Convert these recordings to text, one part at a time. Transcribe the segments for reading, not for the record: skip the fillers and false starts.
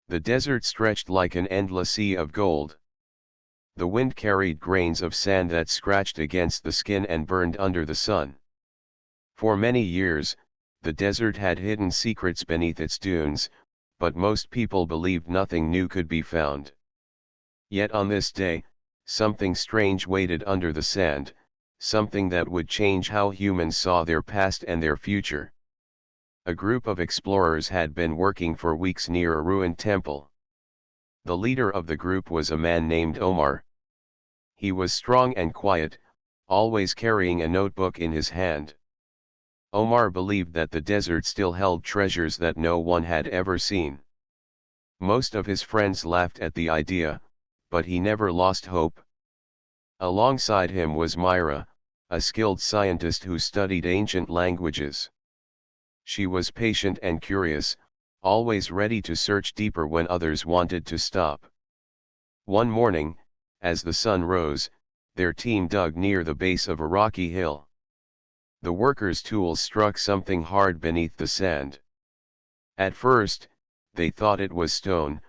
The desert stretched like an endless sea of gold. The wind carried grains of sand that scratched against the skin and burned under the sun. For many years, the desert had hidden secrets beneath its dunes, but most people believed nothing new could be found. Yet on this day, something strange waited under the sand, something that would change how humans saw their past and their future. A group of explorers had been working for weeks near a ruined temple. The leader of the group was a man named Omar. He was strong and quiet, always carrying a notebook in his hand. Omar believed that the desert still held treasures that no one had ever seen. Most of his friends laughed at the idea, but he never lost hope. Alongside him was Myra, a skilled scientist who studied ancient languages. She was patient and curious, always ready to search deeper when others wanted to stop. One morning, as the sun rose, their team dug near the base of a rocky hill. The workers' tools struck something hard beneath the sand. At first, they thought it was stone,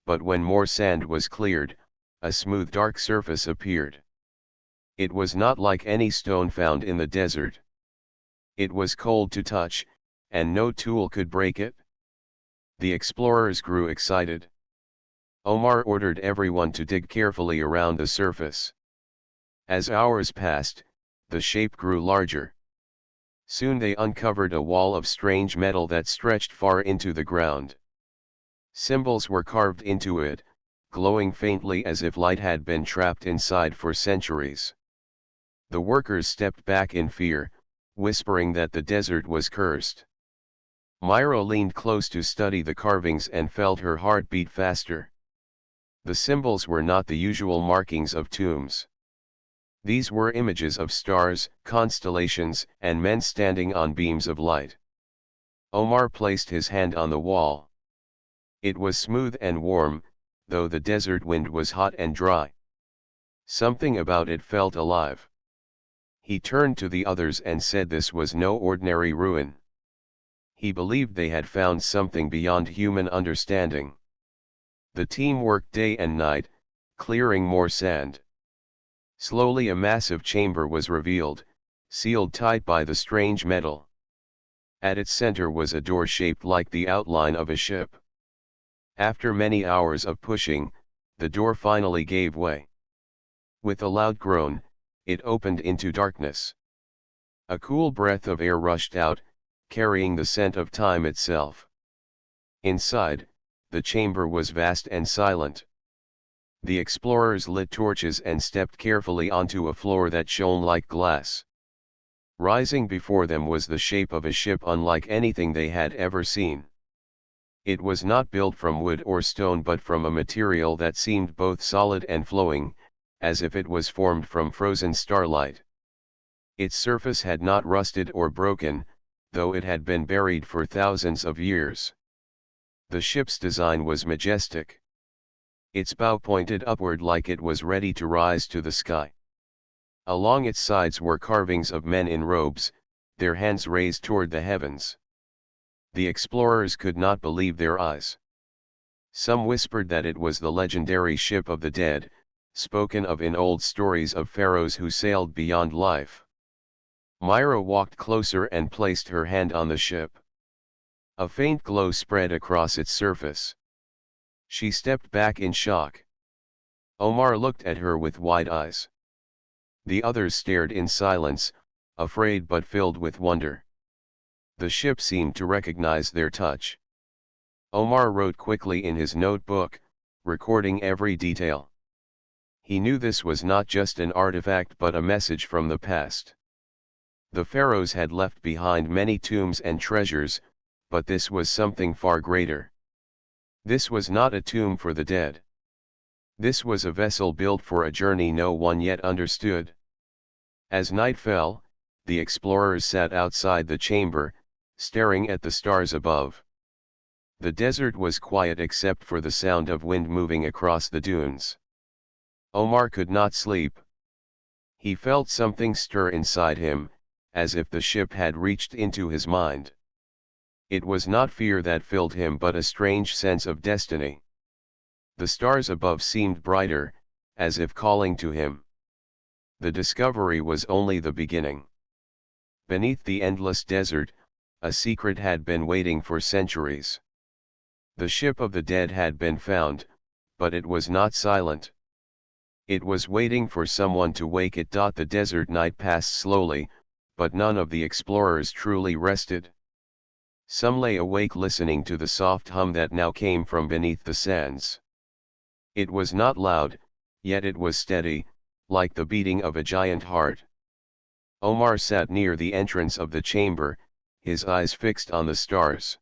but when more sand was cleared, a smooth dark surface appeared. It was not like any stone found in the desert. It was cold to touch, and no tool could break it. The explorers grew excited. Omar ordered everyone to dig carefully around the surface. As hours passed, the shape grew larger. Soon they uncovered a wall of strange metal that stretched far into the ground. Symbols were carved into it, glowing faintly as if light had been trapped inside for centuries. The workers stepped back in fear, whispering that the desert was cursed. Myra leaned close to study the carvings and felt her heart beat faster. The symbols were not the usual markings of tombs. These were images of stars, constellations, and men standing on beams of light. Omar placed his hand on the wall. It was smooth and warm, though the desert wind was hot and dry. Something about it felt alive. He turned to the others and said this was no ordinary ruin. He believed they had found something beyond human understanding. The team worked day and night, clearing more sand. Slowly a massive chamber was revealed, sealed tight by the strange metal. At its center was a door shaped like the outline of a ship. After many hours of pushing, the door finally gave way. With a loud groan, it opened into darkness. A cool breath of air rushed out, carrying the scent of time itself. Inside, the chamber was vast and silent. The explorers lit torches and stepped carefully onto a floor that shone like glass. Rising before them was the shape of a ship unlike anything they had ever seen. It was not built from wood or stone but from a material that seemed both solid and flowing, as if it was formed from frozen starlight. Its surface had not rusted or broken, though it had been buried for thousands of years. The ship's design was majestic. Its bow pointed upward like it was ready to rise to the sky. Along its sides were carvings of men in robes, their hands raised toward the heavens. The explorers could not believe their eyes. Some whispered that it was the legendary ship of the dead, spoken of in old stories of pharaohs who sailed beyond life. Myra walked closer and placed her hand on the ship. A faint glow spread across its surface. She stepped back in shock. Omar looked at her with wide eyes. The others stared in silence, afraid but filled with wonder. The ship seemed to recognize their touch. Omar wrote quickly in his notebook, recording every detail. He knew this was not just an artifact but a message from the past. The pharaohs had left behind many tombs and treasures, but this was something far greater. This was not a tomb for the dead. This was a vessel built for a journey no one yet understood. As night fell, the explorers sat outside the chamber, staring at the stars above. The desert was quiet except for the sound of wind moving across the dunes. Omar could not sleep. He felt something stir inside him, as if the ship had reached into his mind. It was not fear that filled him but a strange sense of destiny. The stars above seemed brighter, as if calling to him. The discovery was only the beginning. Beneath the endless desert, a secret had been waiting for centuries. The ship of the dead had been found, but it was not silent. It was waiting for someone to wake it. The desert night passed slowly, but none of the explorers truly rested. Some lay awake listening to the soft hum that now came from beneath the sands. It was not loud, yet it was steady, like the beating of a giant heart. Omar sat near the entrance of the chamber, his eyes fixed on the stars.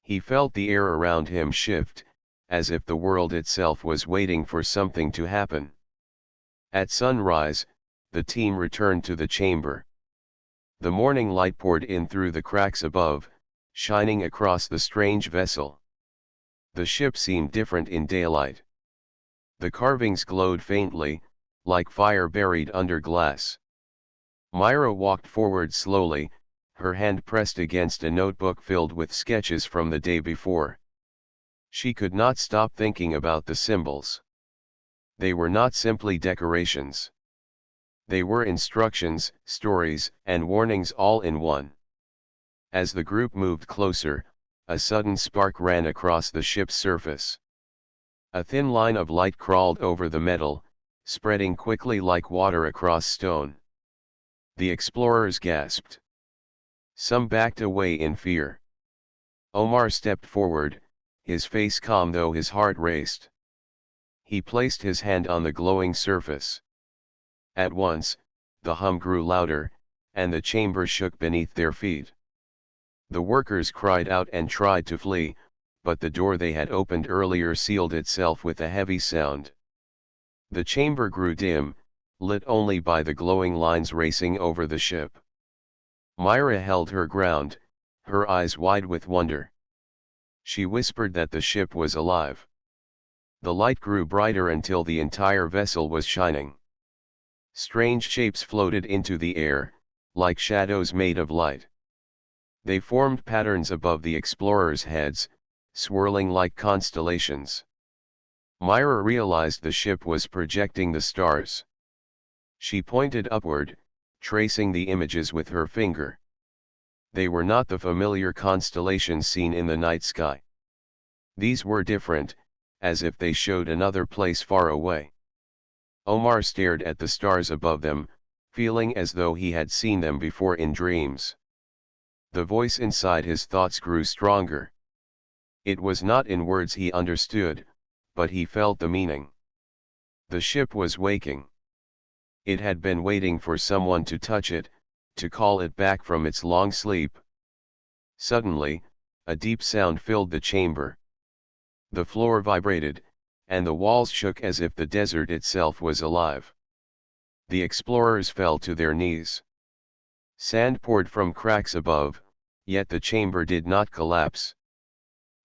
He felt the air around him shift, as if the world itself was waiting for something to happen. At sunrise, the team returned to the chamber. The morning light poured in through the cracks above, shining across the strange vessel. The ship seemed different in daylight. The carvings glowed faintly, like fire buried under glass. Myra walked forward slowly, her hand pressed against a notebook filled with sketches from the day before. She could not stop thinking about the symbols. They were not simply decorations. They were instructions, stories, and warnings all in one. As the group moved closer, a sudden spark ran across the ship's surface. A thin line of light crawled over the metal, spreading quickly like water across stone. The explorers gasped. Some backed away in fear. Omar stepped forward, his face calm though his heart raced. He placed his hand on the glowing surface. At once, the hum grew louder, and the chamber shook beneath their feet. The workers cried out and tried to flee, but the door they had opened earlier sealed itself with a heavy sound. The chamber grew dim, lit only by the glowing lines racing over the ship. Myra held her ground, her eyes wide with wonder. She whispered that the ship was alive. The light grew brighter until the entire vessel was shining. Strange shapes floated into the air, like shadows made of light. They formed patterns above the explorers' heads, swirling like constellations. Myra realized the ship was projecting the stars. She pointed upward, tracing the images with her finger. They were not the familiar constellations seen in the night sky. These were different, as if they showed another place far away. Omar stared at the stars above them, feeling as though he had seen them before in dreams. The voice inside his thoughts grew stronger. It was not in words he understood, but he felt the meaning. The ship was waking. It had been waiting for someone to touch it, to call it back from its long sleep. Suddenly, a deep sound filled the chamber. The floor vibrated, and the walls shook as if the desert itself was alive. The explorers fell to their knees. Sand poured from cracks above, yet the chamber did not collapse.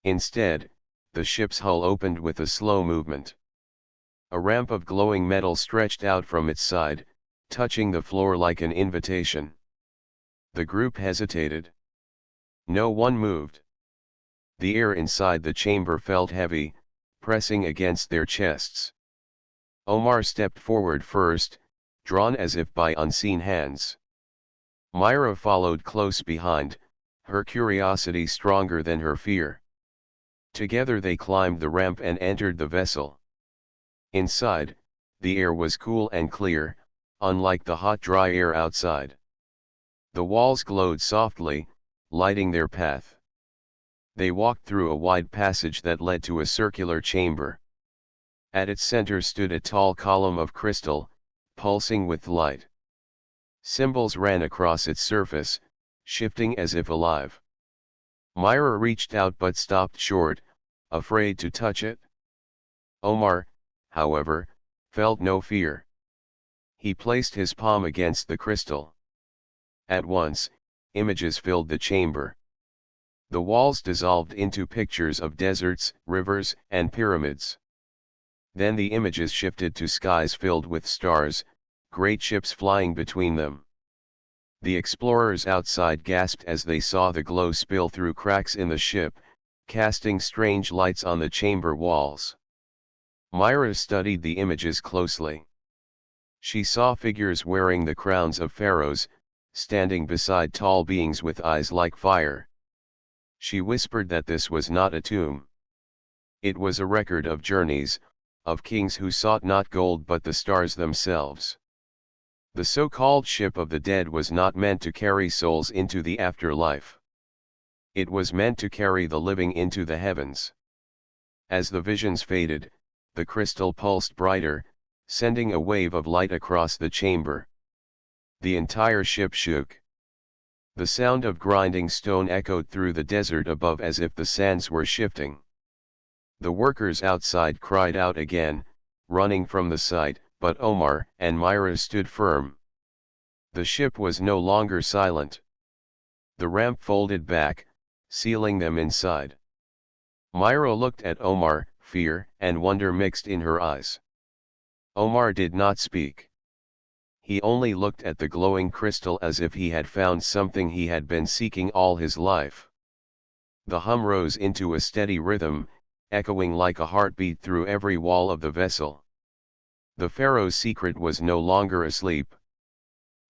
Instead, the ship's hull opened with a slow movement. A ramp of glowing metal stretched out from its side, touching the floor like an invitation. The group hesitated. No one moved. The air inside the chamber felt heavy, pressing against their chests. Omar stepped forward first, drawn as if by unseen hands. Myra followed close behind, her curiosity stronger than her fear. Together they climbed the ramp and entered the vessel. Inside, the air was cool and clear, unlike the hot dry air outside. The walls glowed softly, lighting their path. They walked through a wide passage that led to a circular chamber. At its center stood a tall column of crystal, pulsing with light. Symbols ran across its surface, shifting as if alive. Myra reached out but stopped short, afraid to touch it. Omar, however, felt no fear. He placed his palm against the crystal. At once, images filled the chamber. The walls dissolved into pictures of deserts, rivers, and pyramids. Then the images shifted to skies filled with stars, great ships flying between them. The explorers outside gasped as they saw the glow spill through cracks in the ship, casting strange lights on the chamber walls. Myra studied the images closely. She saw figures wearing the crowns of pharaohs, standing beside tall beings with eyes like fire. She whispered that this was not a tomb. It was a record of journeys, of kings who sought not gold but the stars themselves. The so-called ship of the dead was not meant to carry souls into the afterlife. It was meant to carry the living into the heavens. As the visions faded, the crystal pulsed brighter, sending a wave of light across the chamber. The entire ship shook. The sound of grinding stone echoed through the desert above as if the sands were shifting. The workers outside cried out again, running from the sight, but Omar and Myra stood firm. The ship was no longer silent. The ramp folded back, sealing them inside. Myra looked at Omar, fear and wonder mixed in her eyes. Omar did not speak. He only looked at the glowing crystal as if he had found something he had been seeking all his life. The hum rose into a steady rhythm, echoing like a heartbeat through every wall of the vessel. The pharaoh's secret was no longer asleep.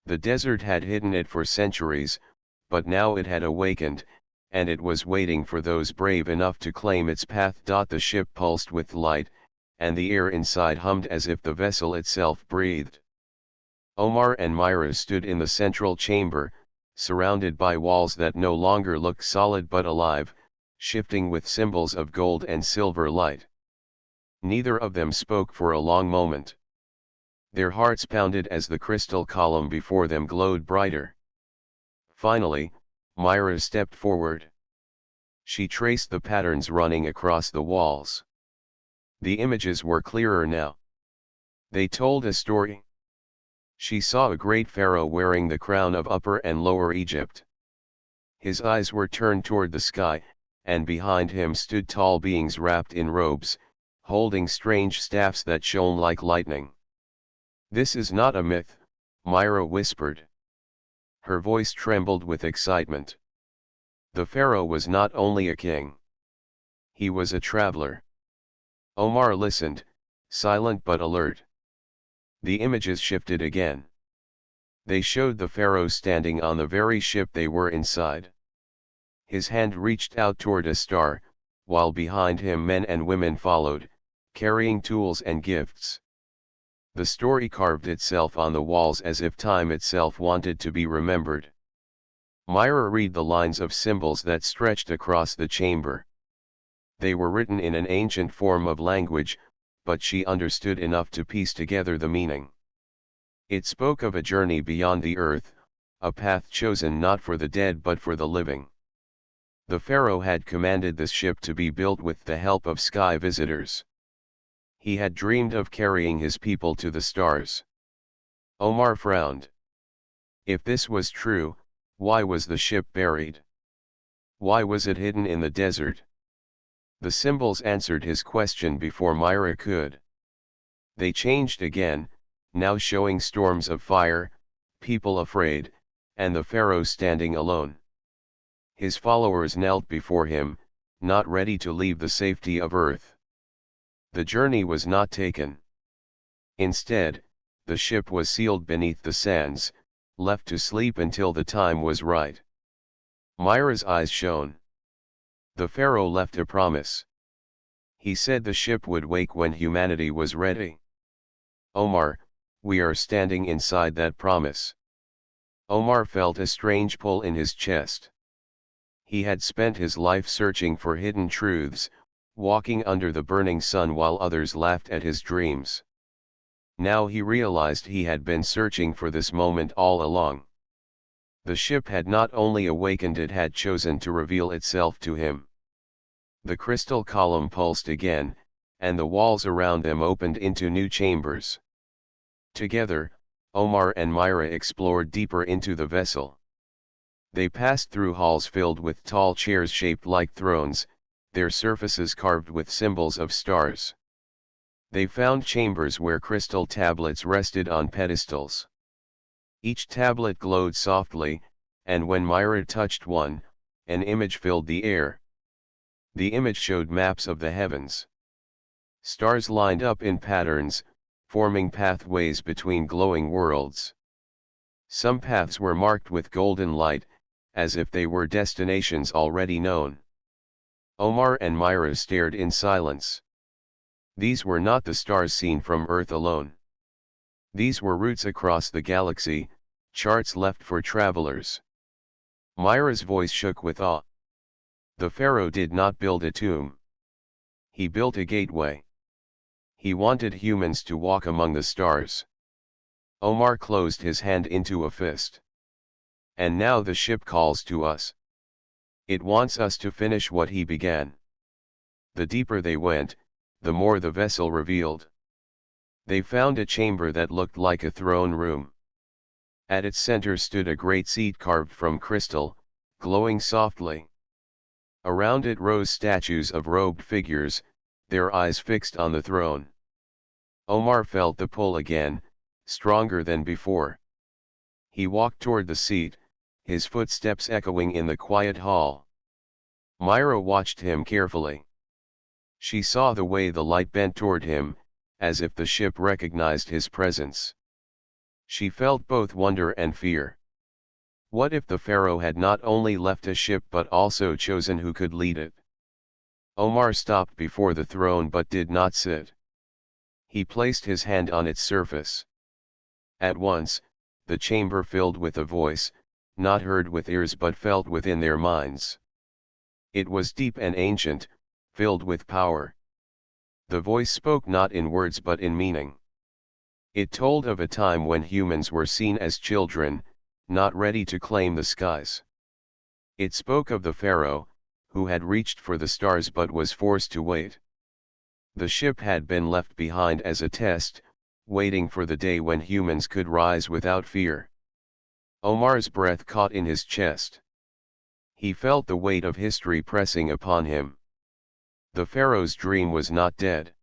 The desert had hidden it for centuries, but now it had awakened, and it was waiting for those brave enough to claim its path. The ship pulsed with light, and the air inside hummed as if the vessel itself breathed. Omar and Myra stood in the central chamber, surrounded by walls that no longer looked solid but alive, shifting with symbols of gold and silver light. Neither of them spoke for a long moment. Their hearts pounded as the crystal column before them glowed brighter. Finally, Myra stepped forward. She traced the patterns running across the walls. The images were clearer now. They told a story. She saw a great pharaoh wearing the crown of Upper and Lower Egypt. His eyes were turned toward the sky, and behind him stood tall beings wrapped in robes, holding strange staffs that shone like lightning. "This is not a myth," Myra whispered. Her voice trembled with excitement. The pharaoh was not only a king. He was a traveler. Omar listened, silent but alert. The images shifted again. They showed the pharaoh standing on the very ship they were inside. His hand reached out toward a star, while behind him men and women followed, carrying tools and gifts. The story carved itself on the walls as if time itself wanted to be remembered. Myra read the lines of symbols that stretched across the chamber. They were written in an ancient form of language, but she understood enough to piece together the meaning. It spoke of a journey beyond the earth, a path chosen not for the dead but for the living. The pharaoh had commanded this ship to be built with the help of sky visitors. He had dreamed of carrying his people to the stars. Omar frowned. If this was true, why was the ship buried? Why was it hidden in the desert? The symbols answered his question before Myra could. They changed again, now showing storms of fire, people afraid, and the pharaoh standing alone. His followers knelt before him, not ready to leave the safety of earth. The journey was not taken. Instead, the ship was sealed beneath the sands, left to sleep until the time was right. Myra's eyes shone. The pharaoh left a promise. He said the ship would wake when humanity was ready. Omar, we are standing inside that promise. Omar felt a strange pull in his chest. He had spent his life searching for hidden truths, walking under the burning sun while others laughed at his dreams. Now he realized he had been searching for this moment all along. The ship had not only awakened, it had chosen to reveal itself to him. The crystal column pulsed again, and the walls around them opened into new chambers. Together, Omar and Myra explored deeper into the vessel. They passed through halls filled with tall chairs shaped like thrones, their surfaces carved with symbols of stars. They found chambers where crystal tablets rested on pedestals. Each tablet glowed softly, and when Myra touched one, an image filled the air. The image showed maps of the heavens. Stars lined up in patterns, forming pathways between glowing worlds. Some paths were marked with golden light, as if they were destinations already known. Omar and Myra stared in silence. These were not the stars seen from Earth alone. These were routes across the galaxy, charts left for travelers. Myra's voice shook with awe. The Pharaoh did not build a tomb. He built a gateway. He wanted humans to walk among the stars. Omar closed his hand into a fist. And now the ship calls to us. It wants us to finish what he began. The deeper they went, the more the vessel revealed. They found a chamber that looked like a throne room. At its center stood a great seat carved from crystal, glowing softly. Around it rose statues of robed figures, their eyes fixed on the throne. Omar felt the pull again, stronger than before. He walked toward the seat, his footsteps echoing in the quiet hall. Myra watched him carefully. She saw the way the light bent toward him, as if the ship recognized his presence. She felt both wonder and fear. What if the Pharaoh had not only left a ship but also chosen who could lead it? Omar stopped before the throne but did not sit. He placed his hand on its surface. At once, the chamber filled with a voice, not heard with ears but felt within their minds. It was deep and ancient, filled with power. The voice spoke not in words but in meaning. It told of a time when humans were seen as children, not ready to claim the skies. It spoke of the Pharaoh, who had reached for the stars but was forced to wait. The ship had been left behind as a test, waiting for the day when humans could rise without fear. Omar's breath caught in his chest. He felt the weight of history pressing upon him. The Pharaoh's dream was not dead.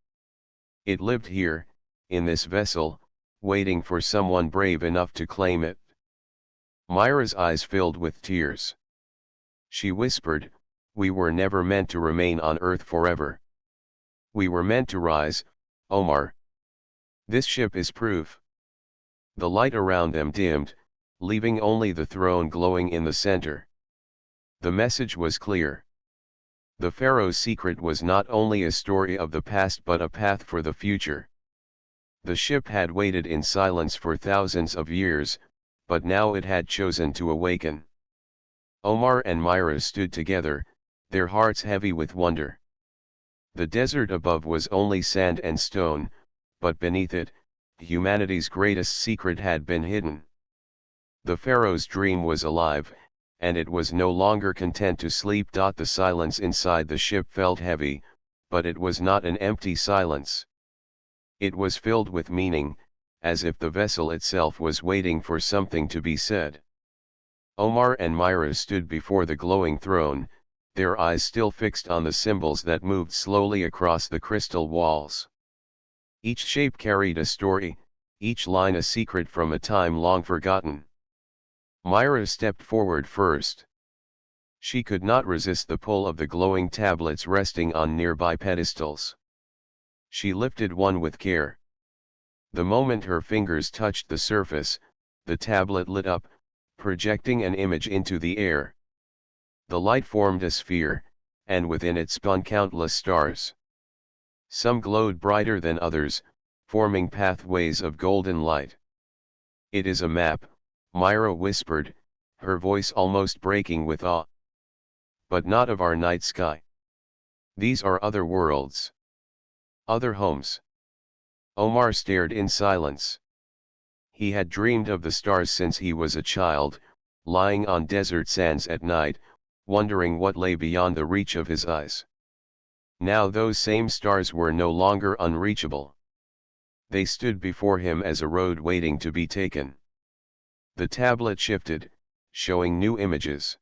It lived here, in this vessel, waiting for someone brave enough to claim it. Myra's eyes filled with tears. She whispered, "We were never meant to remain on Earth forever. We were meant to rise, Omar. This ship is proof." The light around them dimmed, leaving only the throne glowing in the center. The message was clear. The Pharaoh's secret was not only a story of the past but a path for the future. The ship had waited in silence for thousands of years, but now it had chosen to awaken. Omar and Myra stood together, their hearts heavy with wonder. The desert above was only sand and stone, but beneath it, humanity's greatest secret had been hidden. The Pharaoh's dream was alive, and it was no longer content to sleep. The silence inside the ship felt heavy, but it was not an empty silence. It was filled with meaning, as if the vessel itself was waiting for something to be said. Omar and Myra stood before the glowing throne, their eyes still fixed on the symbols that moved slowly across the crystal walls. Each shape carried a story, each line a secret from a time long forgotten. Myra stepped forward first. She could not resist the pull of the glowing tablets resting on nearby pedestals. She lifted one with care. The moment her fingers touched the surface, the tablet lit up, projecting an image into the air. The light formed a sphere, and within it spun countless stars. Some glowed brighter than others, forming pathways of golden light. "It is a map," Myra whispered, her voice almost breaking with awe. "But not of our night sky. These are other worlds. Other homes." Omar stared in silence. He had dreamed of the stars since he was a child, lying on desert sands at night, wondering what lay beyond the reach of his eyes. Now those same stars were no longer unreachable. They stood before him as a road waiting to be taken. The tablet shifted, showing new images.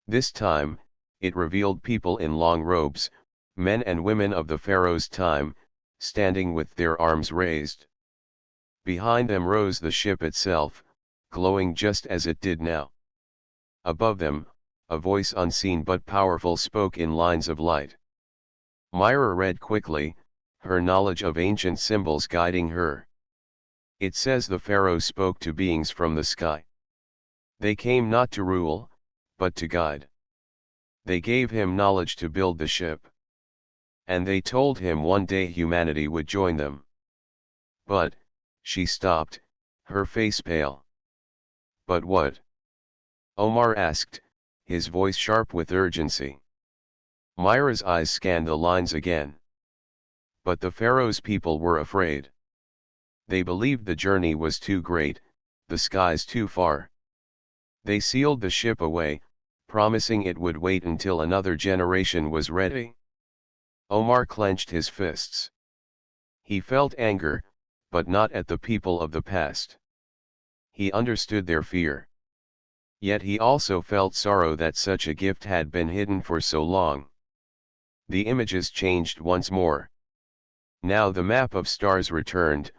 This time, it revealed people in long robes, men and women of the Pharaoh's time, standing with their arms raised. Behind them rose the ship itself, glowing just as it did now. Above them, a voice unseen but powerful spoke in lines of light. Myra read quickly, her knowledge of ancient symbols guiding her. It says the Pharaoh spoke to beings from the sky. They came not to rule, but to guide. They gave him knowledge to build the ship. And they told him one day humanity would join them. But, she stopped, her face pale. But what? Omar asked, his voice sharp with urgency. Myra's eyes scanned the lines again. But the Pharaoh's people were afraid. They believed the journey was too great, the skies too far. They sealed the ship away, promising it would wait until another generation was ready. Omar clenched his fists. He felt anger, but not at the people of the past. He understood their fear. Yet he also felt sorrow that such a gift had been hidden for so long. The images changed once more. Now the map of stars returned,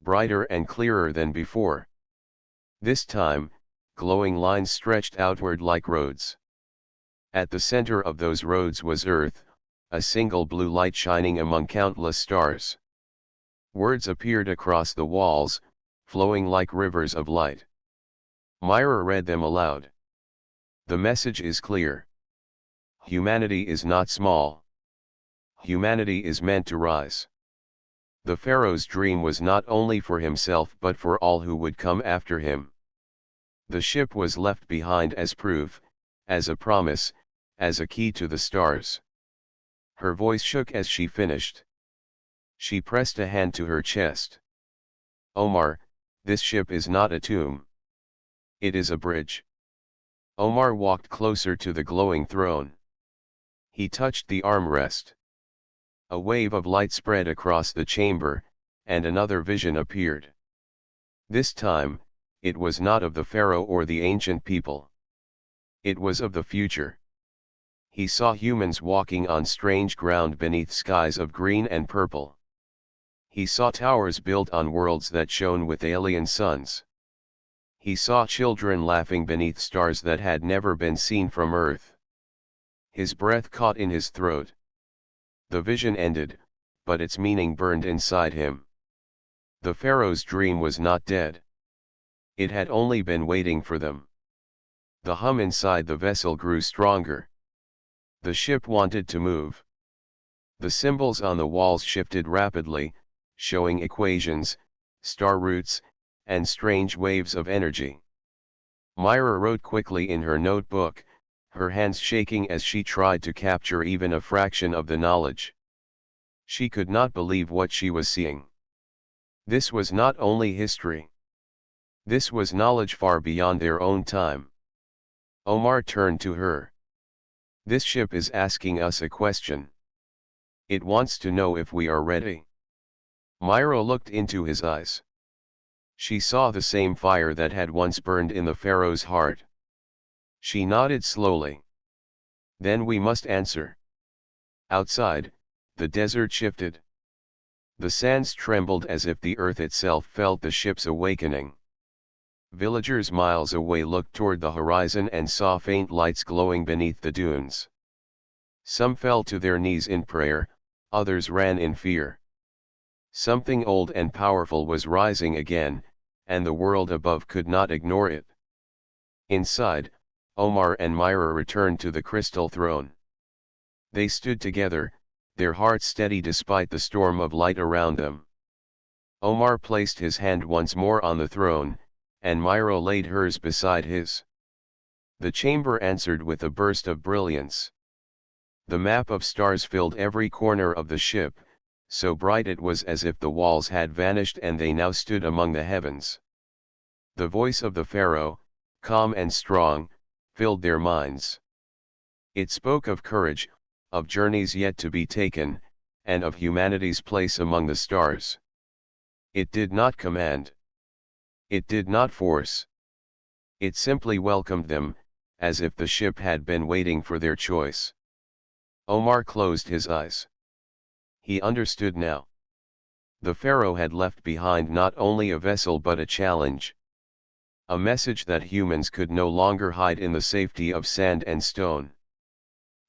brighter and clearer than before. This time, glowing lines stretched outward like roads. At the center of those roads was Earth, a single blue light shining among countless stars. Words appeared across the walls, flowing like rivers of light. Myra read them aloud. The message is clear. Humanity is not small. Humanity is meant to rise. The Pharaoh's dream was not only for himself but for all who would come after him. The ship was left behind as proof, as a promise, as a key to the stars. Her voice shook as she finished. She pressed a hand to her chest. Omar, this ship is not a tomb. It is a bridge. Omar walked closer to the glowing throne. He touched the armrest. A wave of light spread across the chamber, and another vision appeared. This time, it was not of the Pharaoh or the ancient people. It was of the future. He saw humans walking on strange ground beneath skies of green and purple. He saw towers built on worlds that shone with alien suns. He saw children laughing beneath stars that had never been seen from Earth. His breath caught in his throat. The vision ended, but its meaning burned inside him. The Pharaoh's dream was not dead. It had only been waiting for them. The hum inside the vessel grew stronger. The ship wanted to move. The symbols on the walls shifted rapidly, showing equations, star routes, and strange waves of energy. Myra wrote quickly in her notebook, her hands shaking as she tried to capture even a fraction of the knowledge. She could not believe what she was seeing. This was not only history. This was knowledge far beyond their own time. Omar turned to her. This ship is asking us a question. It wants to know if we are ready. Myra looked into his eyes. She saw the same fire that had once burned in the Pharaoh's heart. She nodded slowly. Then we must answer. Outside, the desert shifted. The sands trembled as if the earth itself felt the ship's awakening. Villagers miles away looked toward the horizon and saw faint lights glowing beneath the dunes. Some fell to their knees in prayer, others ran in fear. Something old and powerful was rising again, and the world above could not ignore it. Inside, Omar and Myra returned to the crystal throne. They stood together, their hearts steady despite the storm of light around them. Omar placed his hand once more on the throne, and Myra laid hers beside his. The chamber answered with a burst of brilliance. The map of stars filled every corner of the ship, so bright it was as if the walls had vanished and they now stood among the heavens. The voice of the Pharaoh, calm and strong, filled their minds. It spoke of courage, of journeys yet to be taken, and of humanity's place among the stars. It did not command. It did not force. It simply welcomed them, as if the ship had been waiting for their choice. Omar closed his eyes. He understood now. The Pharaoh had left behind not only a vessel but a challenge. A message that humans could no longer hide in the safety of sand and stone.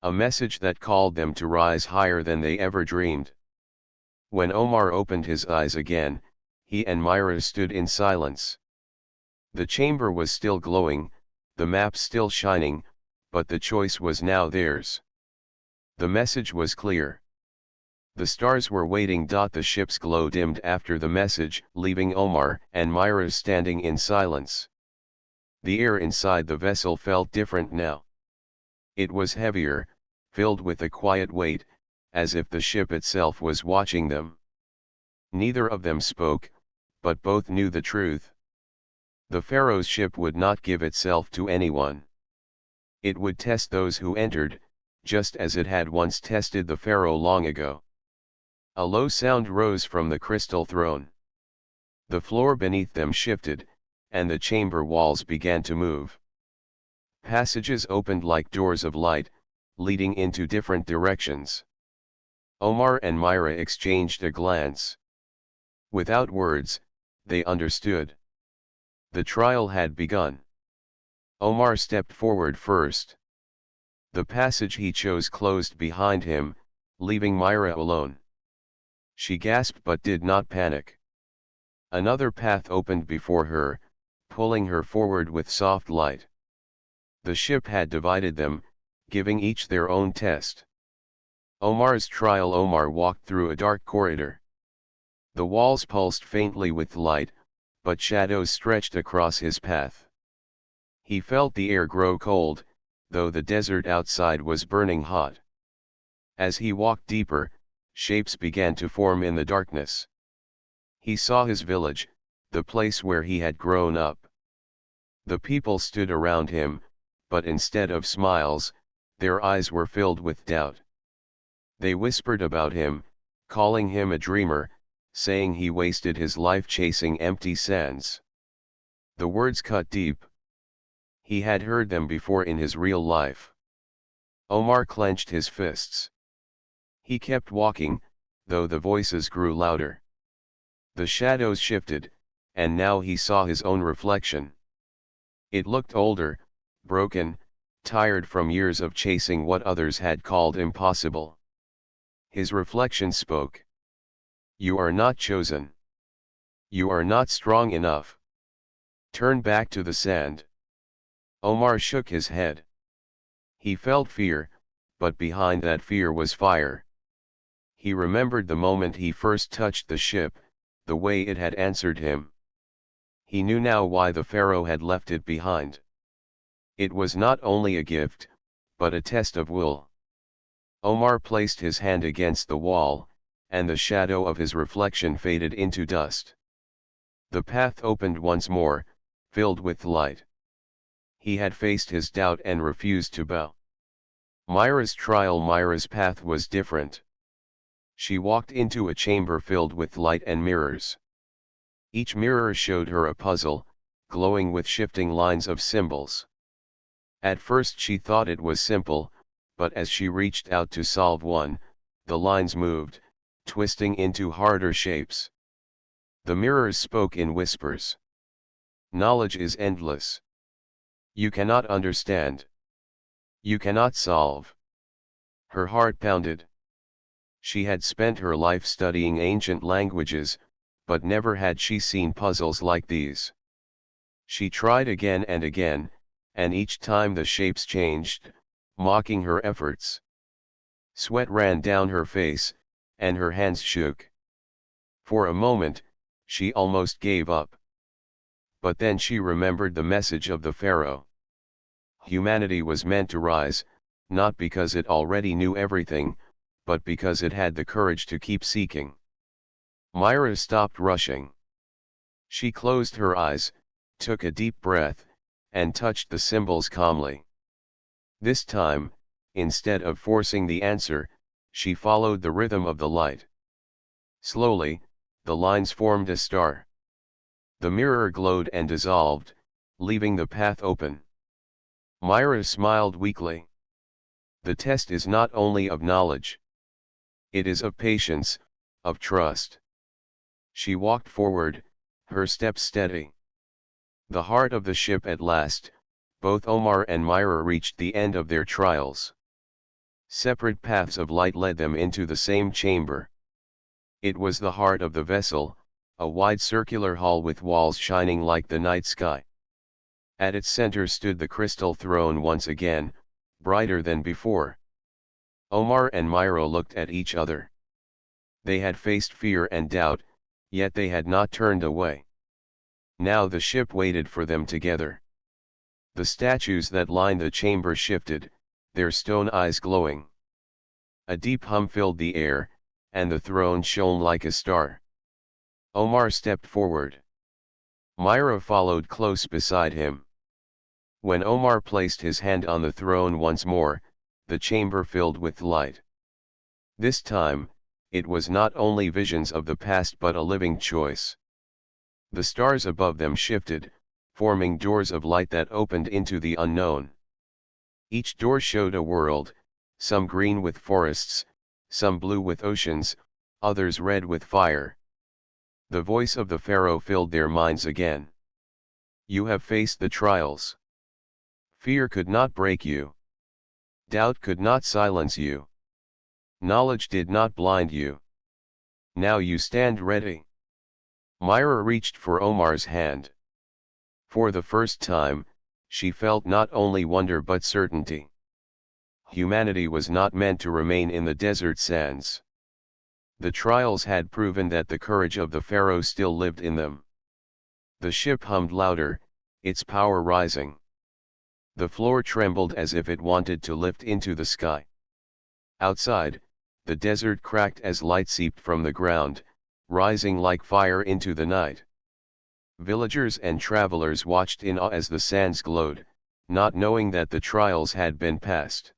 A message that called them to rise higher than they ever dreamed. When Omar opened his eyes again, he and Myra stood in silence. The chamber was still glowing, the map still shining, but the choice was now theirs. The message was clear. The stars were waiting. The ship's glow dimmed after the message, leaving Omar and Myra standing in silence. The air inside the vessel felt different now. It was heavier, filled with a quiet weight, as if the ship itself was watching them. Neither of them spoke, but both knew the truth. The Pharaoh's ship would not give itself to anyone. It would test those who entered, just as it had once tested the Pharaoh long ago. A low sound rose from the crystal throne. The floor beneath them shifted, and the chamber walls began to move. Passages opened like doors of light, leading into different directions. Omar and Myra exchanged a glance. Without words, they understood. The trial had begun. Omar stepped forward first. The passage he chose closed behind him, leaving Myra alone. She gasped but did not panic. Another path opened before her, pulling her forward with soft light. The ship had divided them, giving each their own test. Omar's trial. Omar walked through a dark corridor. The walls pulsed faintly with light, but shadows stretched across his path. He felt the air grow cold, though the desert outside was burning hot. As he walked deeper, shapes began to form in the darkness. He saw his village, the place where he had grown up. The people stood around him, but instead of smiles, their eyes were filled with doubt. They whispered about him, calling him a dreamer, saying he wasted his life chasing empty sands. The words cut deep. He had heard them before in his real life. Omar clenched his fists. He kept walking, though the voices grew louder. The shadows shifted, and now he saw his own reflection. It looked older, broken, tired from years of chasing what others had called impossible. His reflection spoke. You are not chosen. You are not strong enough. Turn back to the sand. Omar shook his head. He felt fear, but behind that fear was fire. He remembered the moment he first touched the ship, the way it had answered him. He knew now why the Pharaoh had left it behind. It was not only a gift, but a test of will. Omar placed his hand against the wall, and the shadow of his reflection faded into dust. The path opened once more, filled with light. He had faced his doubt and refused to bow. Myra's trial. Myra's path was different. She walked into a chamber filled with light and mirrors. Each mirror showed her a puzzle, glowing with shifting lines of symbols. At first she thought it was simple, but as she reached out to solve one, the lines moved, twisting into harder shapes. The mirrors spoke in whispers. Knowledge is endless. You cannot understand. You cannot solve. Her heart pounded. She had spent her life studying ancient languages, but never had she seen puzzles like these. She tried again and again, and each time the shapes changed, mocking her efforts. Sweat ran down her face, and her hands shook. For a moment, she almost gave up. But then she remembered the message of the Pharaoh. Humanity was meant to rise, not because it already knew everything, but because it had the courage to keep seeking. Myra stopped rushing. She closed her eyes, took a deep breath, and touched the symbols calmly. This time, instead of forcing the answer, she followed the rhythm of the light. Slowly, the lines formed a star. The mirror glowed and dissolved, leaving the path open. Myra smiled weakly. The test is not only of knowledge. It is of patience, of trust. She walked forward, her steps steady. The heart of the ship at last, both Omar and Myra reached the end of their trials. Separate paths of light led them into the same chamber. It was the heart of the vessel, a wide circular hall with walls shining like the night sky. At its center stood the crystal throne once again, brighter than before. Omar and Myra looked at each other. They had faced fear and doubt, yet they had not turned away. Now the ship waited for them together. The statues that lined the chamber shifted, their stone eyes glowing. A deep hum filled the air, and the throne shone like a star. Omar stepped forward. Myra followed close beside him. When Omar placed his hand on the throne once more, the chamber filled with light. This time, it was not only visions of the past but a living choice. The stars above them shifted, forming doors of light that opened into the unknown. Each door showed a world, some green with forests, some blue with oceans, others red with fire. The voice of the Pharaoh filled their minds again. You have faced the trials. Fear could not break you. Doubt could not silence you. Knowledge did not blind you. Now you stand ready. Myra reached for Omar's hand. For the first time, she felt not only wonder but certainty. Humanity was not meant to remain in the desert sands. The trials had proven that the courage of the Pharaoh still lived in them. The ship hummed louder, its power rising. The floor trembled as if it wanted to lift into the sky. Outside, the desert cracked as light seeped from the ground, rising like fire into the night. Villagers and travelers watched in awe as the sands glowed, not knowing that the trials had been passed.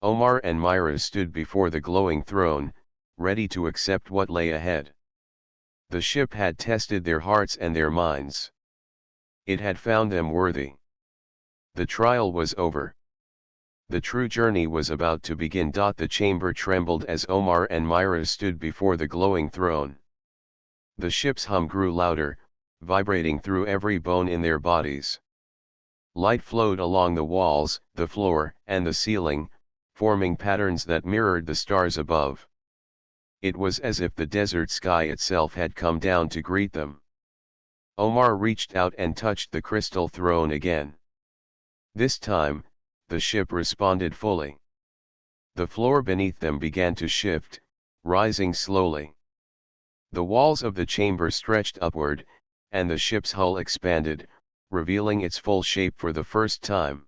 Omar and Myra stood before the glowing throne, ready to accept what lay ahead. The ship had tested their hearts and their minds. It had found them worthy. The trial was over. The true journey was about to begin. The chamber trembled as Omar and Myra stood before the glowing throne. The ship's hum grew louder, vibrating through every bone in their bodies. Light flowed along the walls, the floor, and the ceiling, forming patterns that mirrored the stars above. It was as if the desert sky itself had come down to greet them. Omar reached out and touched the crystal throne again. This time, the ship responded fully. The floor beneath them began to shift, rising slowly. The walls of the chamber stretched upward, and the ship's hull expanded, revealing its full shape for the first time.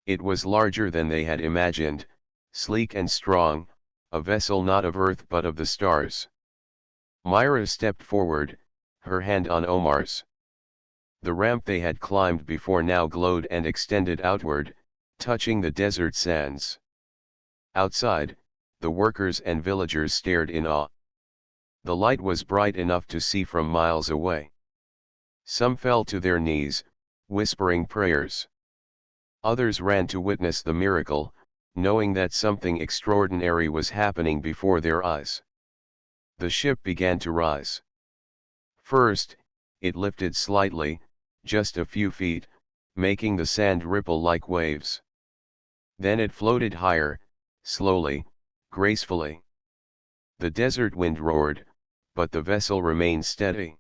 It was larger than they had imagined, sleek and strong, a vessel not of earth but of the stars. Myra stepped forward, her hand on Omar's. The ramp they had climbed before now glowed and extended outward, touching the desert sands. Outside, the workers and villagers stared in awe. The light was bright enough to see from miles away. Some fell to their knees, whispering prayers. Others ran to witness the miracle, knowing that something extraordinary was happening before their eyes. The ship began to rise. First, it lifted slightly, just a few feet, making the sand ripple like waves. Then it floated higher, slowly, gracefully. The desert wind roared, but the vessel remained steady.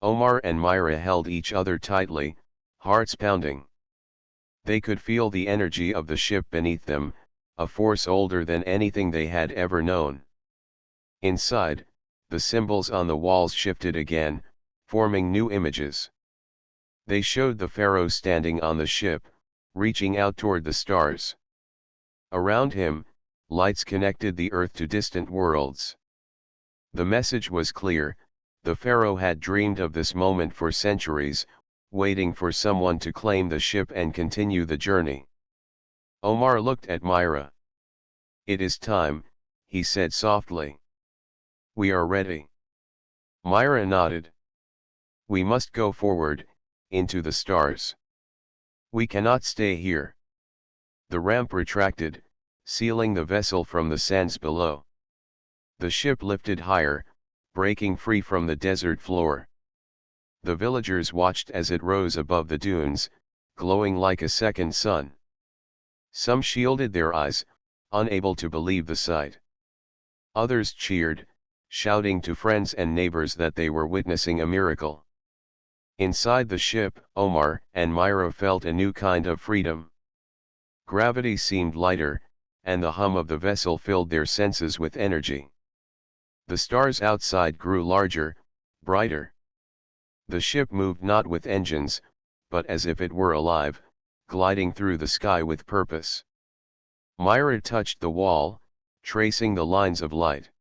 Omar and Myra held each other tightly, hearts pounding. They could feel the energy of the ship beneath them, a force older than anything they had ever known. Inside, the symbols on the walls shifted again, forming new images. They showed the Pharaoh standing on the ship, reaching out toward the stars. Around him, lights connected the earth to distant worlds. The message was clear: the Pharaoh had dreamed of this moment for centuries, waiting for someone to claim the ship and continue the journey. Omar looked at Myra. "It is time," he said softly. "We are ready." Myra nodded. "We must go forward, into the stars. We cannot stay here." The ramp retracted, sealing the vessel from the sands below. The ship lifted higher, breaking free from the desert floor. The villagers watched as it rose above the dunes, glowing like a second sun. Some shielded their eyes, unable to believe the sight. Others cheered, shouting to friends and neighbors that they were witnessing a miracle. Inside the ship, Omar and Myra felt a new kind of freedom. Gravity seemed lighter, and the hum of the vessel filled their senses with energy. The stars outside grew larger, brighter. The ship moved not with engines, but as if it were alive, gliding through the sky with purpose. Myra touched the wall, tracing the lines of light.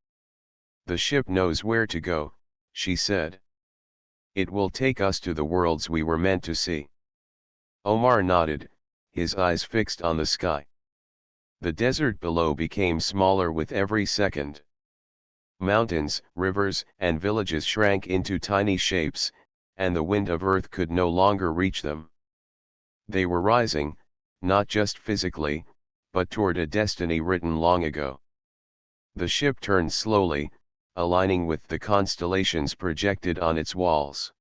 "The ship knows where to go," she said. "It will take us to the worlds we were meant to see." Omar nodded, his eyes fixed on the sky. The desert below became smaller with every second. Mountains, rivers, and villages shrank into tiny shapes, and the wind of earth could no longer reach them. They were rising, not just physically, but toward a destiny written long ago. The ship turned slowly, aligning with the constellations projected on its walls.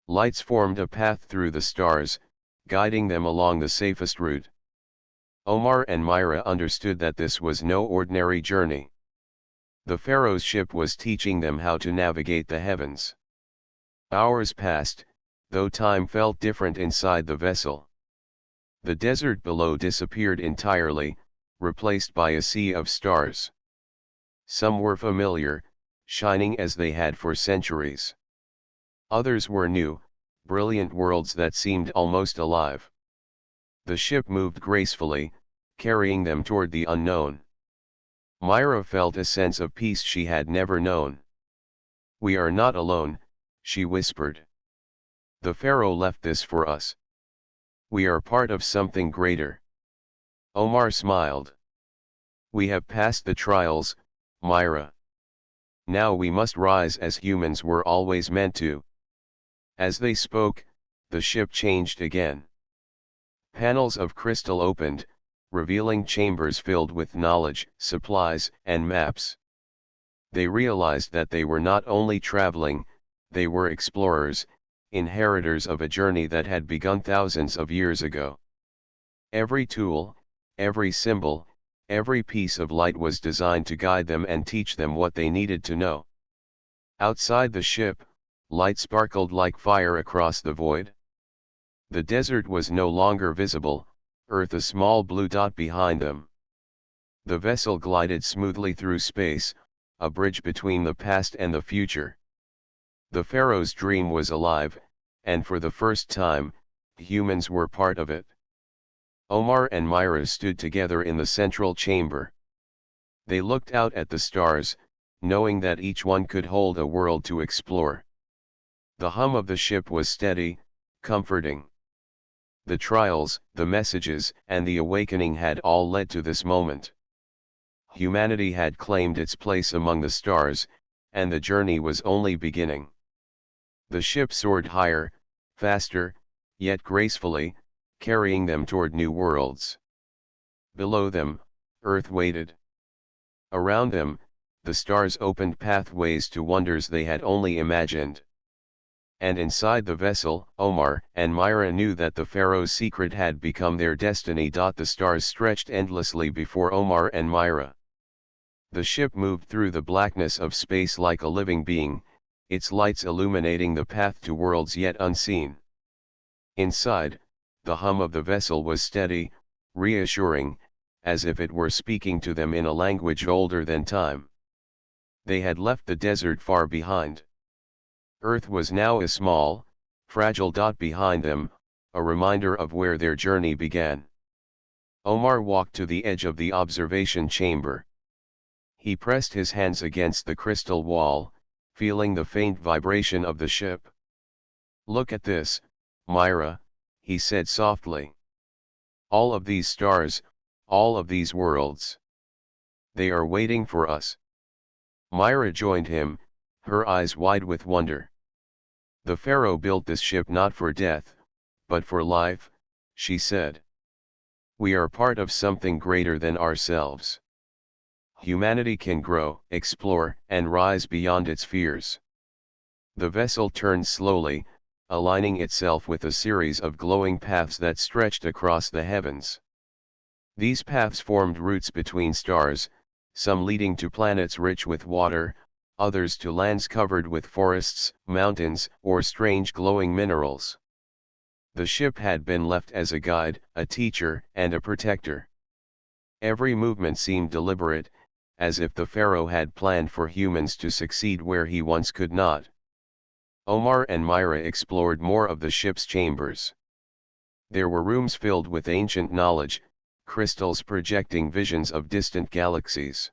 Lights formed a path through the stars, guiding them along the safest route. Omar and Myra understood that this was no ordinary journey. The Pharaoh's ship was teaching them how to navigate the heavens. Hours passed, though time felt different inside the vessel. The desert below disappeared entirely, replaced by a sea of stars. Some were familiar, shining as they had for centuries. Others were new, brilliant worlds that seemed almost alive. The ship moved gracefully, carrying them toward the unknown. Myra felt a sense of peace she had never known. "We are not alone," she whispered. "The Pharaoh left this for us. We are part of something greater." Omar smiled. "We have passed the trials, Myra. Now we must rise as humans were always meant to." As they spoke, the ship changed again. Panels of crystal opened, revealing chambers filled with knowledge, supplies, and maps. They realized that they were not only traveling, they were explorers, inheritors of a journey that had begun thousands of years ago. Every tool, every symbol, every piece of light was designed to guide them and teach them what they needed to know. Outside the ship, light sparkled like fire across the void. The desert was no longer visible, Earth a small blue dot behind them. The vessel glided smoothly through space, a bridge between the past and the future. The Pharaoh's dream was alive, and for the first time, humans were part of it. Omar and Myra stood together in the central chamber. They looked out at the stars, knowing that each one could hold a world to explore. The hum of the ship was steady, comforting. The trials, the messages, and the awakening had all led to this moment. Humanity had claimed its place among the stars, and the journey was only beginning. The ship soared higher, faster, yet gracefully, carrying them toward new worlds. Below them, Earth waited. Around them, the stars opened pathways to wonders they had only imagined. And inside the vessel, Omar and Myra knew that the Pharaoh's secret had become their destiny. The stars stretched endlessly before Omar and Myra. The ship moved through the blackness of space like a living being, its lights illuminating the path to worlds yet unseen. Inside, the hum of the vessel was steady, reassuring, as if it were speaking to them in a language older than time. They had left the desert far behind. Earth was now a small, fragile dot behind them, a reminder of where their journey began. Omar walked to the edge of the observation chamber. He pressed his hands against the crystal wall, feeling the faint vibration of the ship. "Look at this, Myra," he said softly. "All of these stars, all of these worlds. They are waiting for us." Myra joined him, her eyes wide with wonder. "The Pharaoh built this ship not for death, but for life," she said. "We are part of something greater than ourselves. Humanity can grow, explore, and rise beyond its fears." The vessel turned slowly, aligning itself with a series of glowing paths that stretched across the heavens. These paths formed routes between stars, some leading to planets rich with water, others to lands covered with forests, mountains, or strange glowing minerals. The ship had been left as a guide, a teacher, and a protector. Every movement seemed deliberate, as if the Pharaoh had planned for humans to succeed where he once could not. Omar and Myra explored more of the ship's chambers. There were rooms filled with ancient knowledge, crystals projecting visions of distant galaxies.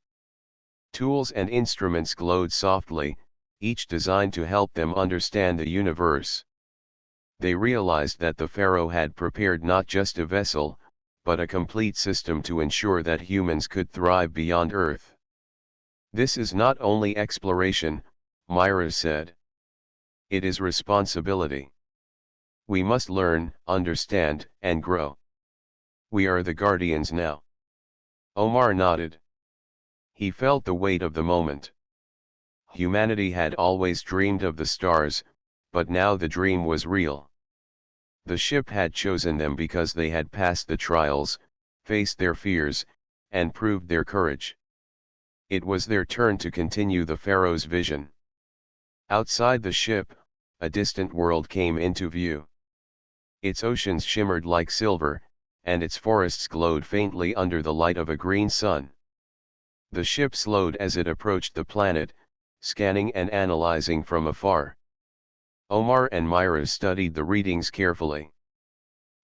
Tools and instruments glowed softly, each designed to help them understand the universe. They realized that the Pharaoh had prepared not just a vessel, but a complete system to ensure that humans could thrive beyond Earth. This is not only exploration, Myra said. It is responsibility. We must learn, understand, and grow. We are the guardians now. Omar nodded. He felt the weight of the moment. Humanity had always dreamed of the stars, but now the dream was real. The ship had chosen them because they had passed the trials, faced their fears, and proved their courage. It was their turn to continue the Pharaoh's vision. Outside the ship, a distant world came into view. Its oceans shimmered like silver, and its forests glowed faintly under the light of a green sun. The ship slowed as it approached the planet, scanning and analyzing from afar. Omar and Myra studied the readings carefully.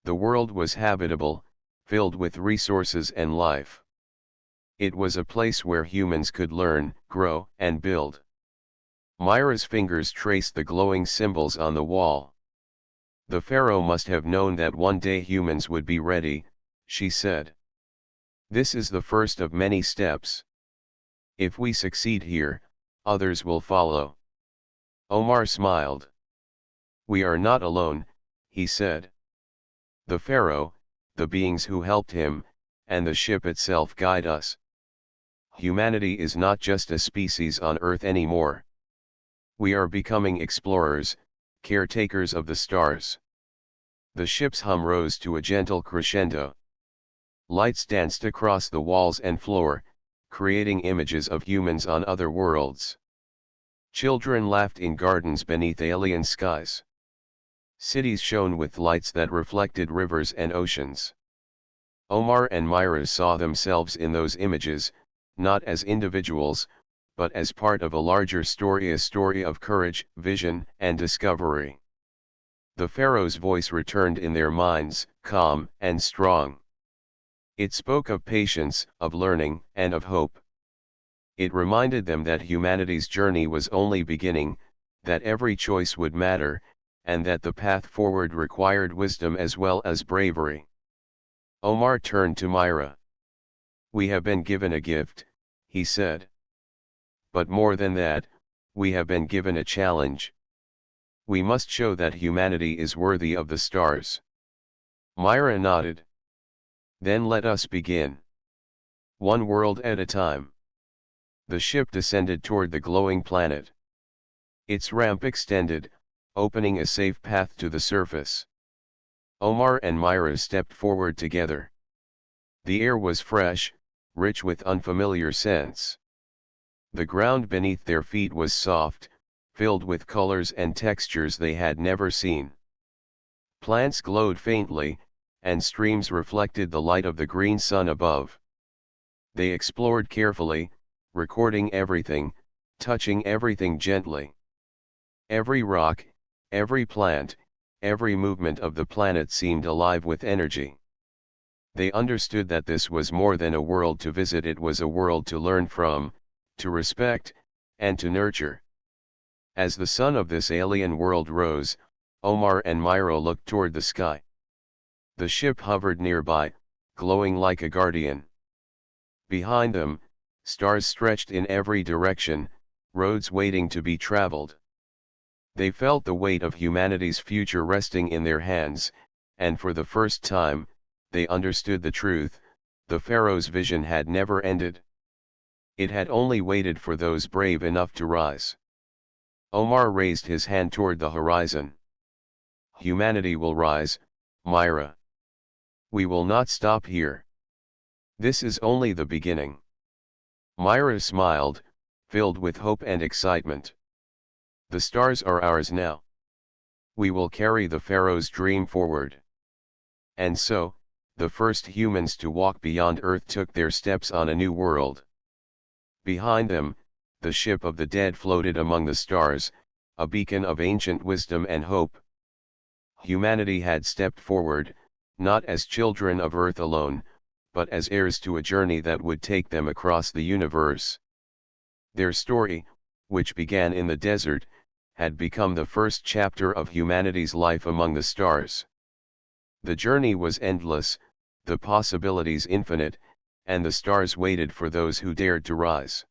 The world was habitable, filled with resources and life. It was a place where humans could learn, grow, and build. Myra's fingers traced the glowing symbols on the wall. The Pharaoh must have known that one day humans would be ready, she said. This is the first of many steps. If we succeed here, others will follow. Omar smiled. We are not alone, he said. The Pharaoh, the beings who helped him, and the ship itself guide us. Humanity is not just a species on Earth anymore. We are becoming explorers, caretakers of the stars. The ship's hum rose to a gentle crescendo. Lights danced across the walls and floor, creating images of humans on other worlds. Children laughed in gardens beneath alien skies. Cities shone with lights that reflected rivers and oceans. Omar and Myra saw themselves in those images, not as individuals, but as part of a larger story, a story of courage, vision, and discovery. The Pharaoh's voice returned in their minds, calm and strong. It spoke of patience, of learning, and of hope. It reminded them that humanity's journey was only beginning, that every choice would matter, and that the path forward required wisdom as well as bravery. Omar turned to Myra. We have been given a gift, he said. But more than that, we have been given a challenge. We must show that humanity is worthy of the stars. Myra nodded. Then let us begin. One world at a time. The ship descended toward the glowing planet. Its ramp extended, opening a safe path to the surface. Omar and Myra stepped forward together. The air was fresh, rich with unfamiliar scents. The ground beneath their feet was soft, filled with colors and textures they had never seen. Plants glowed faintly, and streams reflected the light of the green sun above. They explored carefully, recording everything, touching everything gently. Every rock, every plant, every movement of the planet seemed alive with energy. They understood that this was more than a world to visit, it was a world to learn from, to respect, and to nurture. As the sun of this alien world rose, Omar and Myra looked toward the sky. The ship hovered nearby, glowing like a guardian. Behind them, stars stretched in every direction, roads waiting to be traveled. They felt the weight of humanity's future resting in their hands, and for the first time, they understood the truth: the Pharaoh's vision had never ended. It had only waited for those brave enough to rise. Omar raised his hand toward the horizon. Humanity will rise, Myra. We will not stop here. This is only the beginning. Myra smiled, filled with hope and excitement. The stars are ours now. We will carry the Pharaoh's dream forward. And so, the first humans to walk beyond Earth took their steps on a new world. Behind them, the ship of the dead floated among the stars, a beacon of ancient wisdom and hope. Humanity had stepped forward, not as children of Earth alone, but as heirs to a journey that would take them across the universe. Their story, which began in the desert, had become the first chapter of humanity's life among the stars. The journey was endless, the possibilities infinite, and the stars waited for those who dared to rise.